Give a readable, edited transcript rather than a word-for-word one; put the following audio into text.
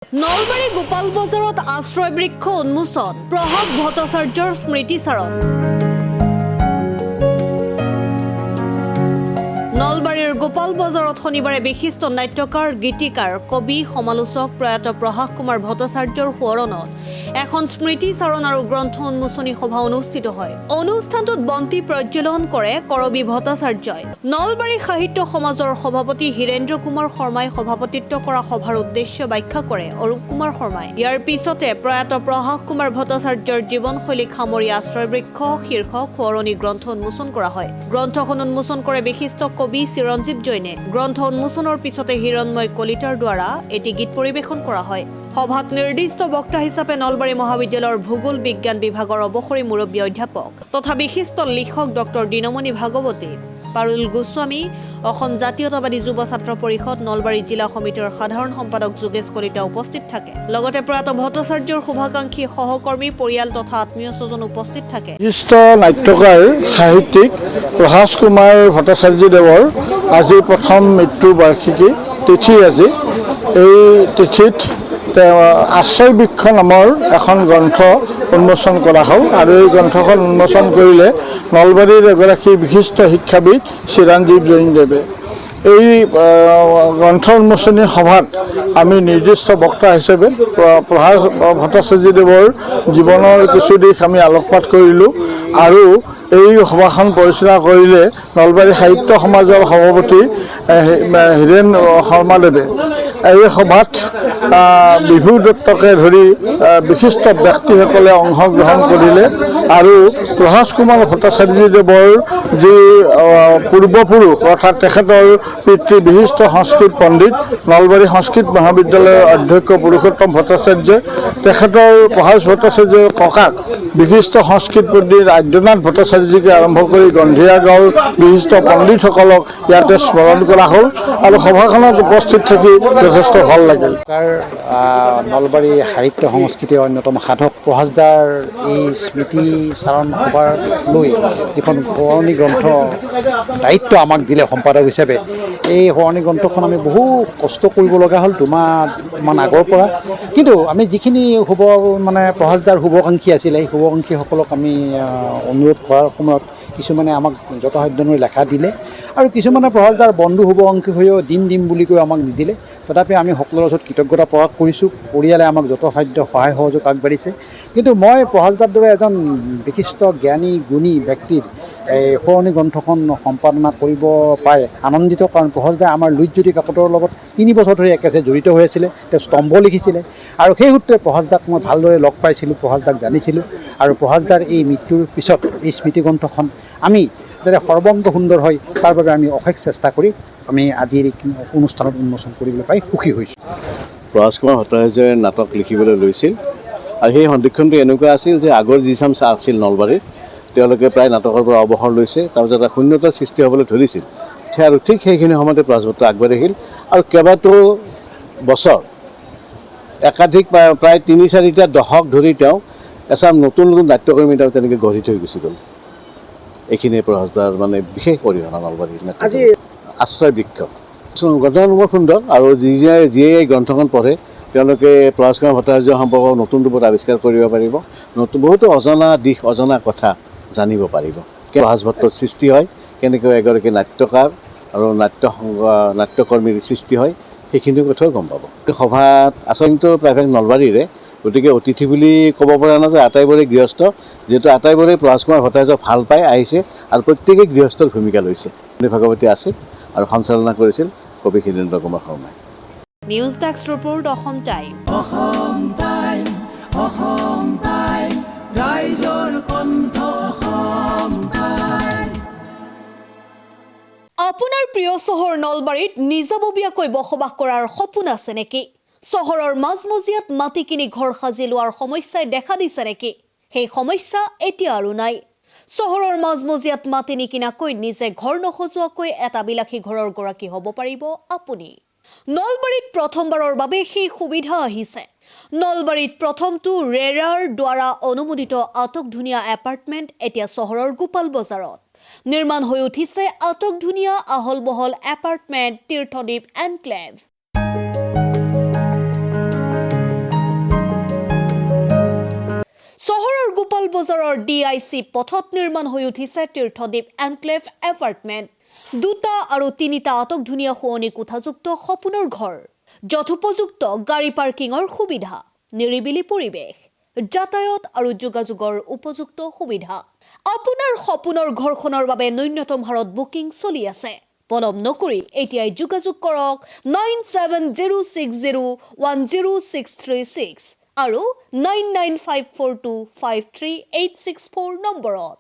নলবাৰী গোপাল বজাৰত আশ্ৰয় বৃক্ষ উন্মোচন প্ৰভাৱ ভট্টাচাৰ্যৰ স্মৃতিচাৰণ নলবাৰীৰ গোপাল বজাৰত শনিবাৰে বিশিষ্ট নাট্যকাৰ গীতিকাৰ কবি সমালোচক প্ৰয়াত প্ৰভাস কুমাৰ ভট্টাচাৰ্যৰ সোঁৱৰণত এখন স্মৃতিচাৰণ আৰু গ্ৰন্থ উন্মোচনী সভা অনুষ্ঠিত হয়। অনুষ্ঠানটোত বন্তি প্ৰজ্বলন কৰে কৰবী ভট্টাচাৰ্যই। নলবাৰী সাহিত্য সমাজৰ সভাপতি হীৰেন্দ্ৰ কুমাৰ শৰ্মাই সভাপতিত্ব কৰা সভাৰ উদ্দেশ্য ব্যাখ্যা কৰে অৰূপ কুমাৰ শৰ্মাই। ইয়াৰ পিছতে প্ৰয়াত প্ৰভাস কুমাৰ ভট্টাচাৰ্যৰ জীৱনশৈলীক সামৰি আশ্ৰয় বৃক্ষ শীৰ্ষক সোঁৱৰণী গ্ৰন্থ উন্মোচন কৰা হয়। গ্ৰন্থখন উন্মোচন কৰে বিশিষ্ট কবি চিৰঞ্জীৱ জৈনে। গ্ৰন্থ উন্মোচনৰ পিছতে হিৰণময় কলিতাৰ দ্বাৰা এটি গীত পৰিৱেশন কৰা হয়। সভাত নিৰ্দিষ্ট বক্তা হিচাপে নলবাৰী মহাবিদ্যালয়ৰ ভূগোল বিজ্ঞান বিভাগৰ অৱসৰী মুৰব্বী অধ্যাপক তথা বিশিষ্ট লিখক ডক্টৰ দিনমণি ভাগৱতী, পাৰুল গোস্বামী, অসম জাতীয়তাবাদী যুৱ ছাত্ৰ পৰিষদ নলবাৰী জিলা সমিতিৰ সাধাৰণ সম্পাদক যোগেশ কলিতা উপস্থিত থাকে। লগতে প্ৰয়াত ভট্টাচাৰ্যৰ শুভাকাংক্ষী সহকৰ্মী পৰিয়াল তথা আত্মীয় স্বজন উপস্থিত থাকে। বিশিষ্ট নাট্যকাৰ সাহিত্যিক প্ৰভাস কুমাৰ ভট্টাচাৰ্যদেৱৰ আজি প্ৰথম মৃত্যু বাৰ্ষিকী তিথি। আজি এই তিথিত আশ্ৰয় বৃক্ষ নামৰ এখন গ্ৰন্থ উন্মোচন কৰা হ'ল আৰু এই গ্ৰন্থখন উন্মোচন কৰিলে নলবাৰীৰ এগৰাকী বিশিষ্ট শিক্ষাবিদ চিৰঞ্জীৱ জৈনদেৱে। এই গ্ৰন্থ উন্মোচনী সভাত আমি নিৰ্দিষ্ট বক্তা হিচাপে প্ৰভাস ভট্টাচাৰ্যদেৱৰ জীৱনৰ কিছু দিশ আমি আলোকপাত কৰিলোঁ আৰু এই সভাখন পৰিচালনা কৰিলে নলবাৰী সাহিত্য সমাজৰ সভাপতি হীৰেন শৰ্মাদেৱে। এই সভাত বিভু দত্তকে ধৰি বিশিষ্ট ব্যক্তিসকলে অংশগ্ৰহণ কৰিলে আৰু প্ৰভাস কুমাৰ ভট্টাচাৰ্যদেৱৰ যি পূৰ্বপুৰুষ অৰ্থাৎ তেখেতৰ পিতৃ বিশিষ্ট সংস্কৃত পণ্ডিত নলবাৰী সংস্কৃত মহাবিদ্যালয়ৰ অধ্যক্ষ পুৰুষোত্তম ভট্টাচাৰ্য, তেখেতৰ প্ৰভাস ভট্টাচাৰ্যৰ ককাক বিশিষ্ট সংস্কৃত পণ্ডিত আদ্যনাথ ভট্টাচাৰ্যকে আৰম্ভ কৰি গন্ধীয়া গাঁৱৰ বিশিষ্ট পণ্ডিতসকলক ইয়াতে স্মৰণ কৰা হ'ল আৰু সভাখনত উপস্থিত থাকি যথেষ্ট ভাল লাগিল। নলবাৰী সাহিত্য সংস্কৃতিৰ অন্যতম সাধক প্ৰভাসদাৰ এই স্মৃতিচাৰণ সভাৰ লৈ যিখন সোঁৱৰণী গ্ৰন্থ দায়িত্ব আমাক দিলে সম্পাদক হিচাপে, এই সোঁৱৰণী গ্ৰন্থখন আমি বহু কষ্ট কৰিব লগা হ'ল দুমাহমান আগৰ পৰা। কিন্তু আমি যিখিনি প্ৰভাসদাৰ শুভাকাংক্ষী আছিলে সেই শুভাকাংক্ষীসকলক আমি অনুৰোধ কৰাৰ সময়ত কিছুমানে আমাক যথাসাধ্য লেখা দিলে আৰু কিছুমানে প্ৰভাসদাৰ বন্ধু শুভাকাংক্ষী হৈও দিম বুলি কৈ আমাক নিদিলে। তথাপি আমি সকলোৰে ওচৰত কৃতজ্ঞতা প্ৰকাশ কৰিছোঁ। পৰিয়ালে আমাক যথাসাধ্য সহায় সহযোগ আগবাঢ়িছে। কিন্তু মই প্ৰভাসদাৰ দৰে এজন বিশিষ্ট জ্ঞানী গুণী ব্যক্তিৰ এই সোঁৱৰণী গ্ৰন্থখন সম্পাদনা কৰিব পাই আনন্দিত, কাৰণ প্ৰভাসদাই আমাৰ লুইতজ্যোতি কাকতৰ লগত 3 বছৰ ধৰি একেৰাহে জড়িত হৈ আছিলে। তেওঁ স্তম্ভ লিখিছিলে আৰু সেই সূত্ৰে প্ৰভাসদাক মই ভালদৰে লগ পাইছিলোঁ, প্ৰভাসদাক জানিছিলোঁ আৰু প্ৰভাসদাৰ এই মৃত্যুৰ পিছত এই স্মৃতি গ্ৰন্থখন আমি যাতে সৰ্বাংগ সুন্দৰ হয় তাৰ বাবে আমি অশেষ চেষ্টা কৰি আমি আজিৰ এই অনুষ্ঠানত উন্মোচন কৰিবলৈ পাই সুখী হৈছোঁ। প্ৰভাস কুমাৰ ভট্টাচাৰ্যই নাটক লিখিবলৈ লৈছিল আৰু সেই সন্ধিক্ষণটো এনেকুৱা আছিল যে আগৰ যিচাম আছিল নলবাৰীত তেওঁলোকে প্ৰায় নাটকৰ পৰা অৱসৰ লৈছে, তাৰপিছত এটা শূন্যতাৰ সৃষ্টি হ'বলৈ ধৰিছিল আৰু ঠিক সেইখিনি সময়তে প্ৰভাস ভট্ট আগবাঢ়ি আহিল আৰু কেইবাটাও বছৰ একাধিক প্ৰায় 3-4টা দশক ধৰি তেওঁ এচাম নতুন নাট্যকৰ্মী তেওঁ তেনেকৈ গঢ়ি থৈ গুচি গ'ল। এইখিনিয়ে প্ৰভাসদাৰ বিশেষ অৰিহণা নলবাৰীৰ আশ্ৰয় বৃক্ষ গ্ৰন্থখন বৰ সুন্দৰ আৰু যিয়ে এই গ্ৰন্থখন পঢ়ে তেওঁলোকে প্ৰভাস কুমাৰ ভট্টাচাৰ্য সম্পৰ্কে নতুন ৰূপত আৱিষ্কাৰ কৰিব পাৰিব, বহুতো অজনা দিশ অজনা কথা জানিব পাৰিব। প্ৰভাস ভট্টৰ সৃষ্টি হয়, কেনেকৈ এগৰাকী নাট্যকাৰ আৰু নাট্যকৰ্মীৰ সৃষ্টি হয় সেইখিনি কথাও গম পাব। সভাত আচলতে প্ৰায়ভাগ নলবাৰীৰে, গতিকে অতিথি বুলি ক'ব পৰা নাযায়, আটাইবোৰে গৃহস্থ, যিহেতু আটাইবোৰে প্ৰভাস কুমাৰ ভট্টাচাৰ্যক ভাল পাই আহিছে আৰু প্ৰত্যেকেই গৃহস্থৰ ভূমিকা লৈছে। ভাগৱতী আছিল আৰু সঞ্চালনা কৰিছিল কবি হীৰেন্দ্ৰ কুমাৰ শৰ্মাই। News desk report Assam time. আপোনাৰ প্ৰিয় চহৰ নলবাৰীত নিজাববীয়াকৈ বসবাস কৰাৰ সপোন আছে নেকি? চহৰৰ মাজমজিয়াত মাটি কিনি ঘৰ সাজি লোৱাৰ সমস্যাই দেখা দিছে নেকি? সেই সমস্যা এতিয়া আৰু নাই। চহৰৰ মাজমজিয়াত মাটি নিকিনাকৈ নিজে ঘৰ নসজোৱাকৈ এটা বিলাসী ঘৰৰ গৰাকী হ'ব পাৰিব আপুনি। নলবাৰীত প্ৰথমবাৰৰ বাবে সেই সুবিধা আহিছে। নলবাৰীত প্ৰথমটো ৰেৰাৰ দ্বাৰা অনুমোদিত আটকধুনীয়া এপাৰ্টমেণ্ট এতিয়া চহৰৰ গোপাল বজাৰত নিৰ্মাণ হৈ উঠিছে আটকধুনীয়া আহল বহল এপাৰ্টমেণ্ট তীৰ্থদ্বীপ এনক্লেভ। বজাৰৰ DIC পথত নিৰ্মাণ হৈ উঠিছে তীৰ্থদ্বীপ এনক্লেভ এপাৰ্টমেণ্ট। 2টা আৰু 3টা আটকধুনীয়া শুৱনি কোঠাযুক্ত সপোনৰ ঘৰ, যথোপযুক্ত গাড়ী পাৰ্কিঙৰ সুবিধা, নিৰিবিলি পৰিৱেশ, যাতায়াত আৰু যোগাযোগৰ উপযুক্ত সুবিধা। আপোনাৰ সপোনৰ ঘৰখনৰ বাবে ন্যূনতম হাৰত বুকিং চলি আছে। পলম নকৰি এতিয়াই যোগাযোগ কৰক 9706010636 আৰু 9954253864 নম্বৰত।